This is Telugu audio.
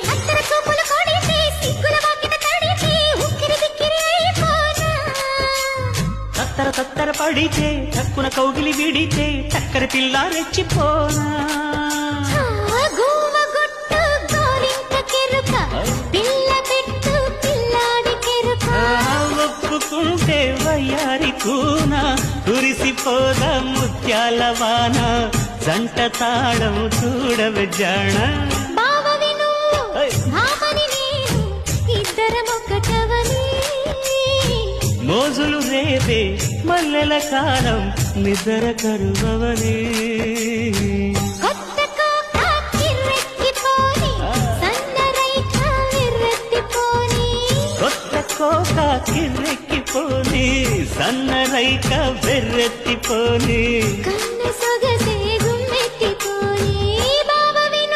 కత్తెర చూపులు కొడితే సిగ్గుల వాకిట తడితే ఉక్కిరి బిక్కిరి అయిపోనా తత్తర తత్తర పడితే తక్కున కౌగిలి విడితే చక్కర పిల్ల రెచ్చిపోనా గోవ గుట్టు గోరింక కెరుక పిల్ల పెట్టు పిల్లాడి కెరుక ఒప్పుకుంటే వయ్యారి కూన కురిసిపోద ముత్యాల వాన జంట తాళం చూడవే జాణ బావవి నువ్వు భామని నేను ఇద్దరం ఒక్కటవని మోజులు రేపే మల్లెల కాలం నిద్ర కరువవనే కొత్త కోక కిర్రెక్కిపోని సన్నరైక విర్రెత్తిపోని కొత్త కోక కిర్రెక్కిపోని సన్నరైక వెర్రెత్తిపోని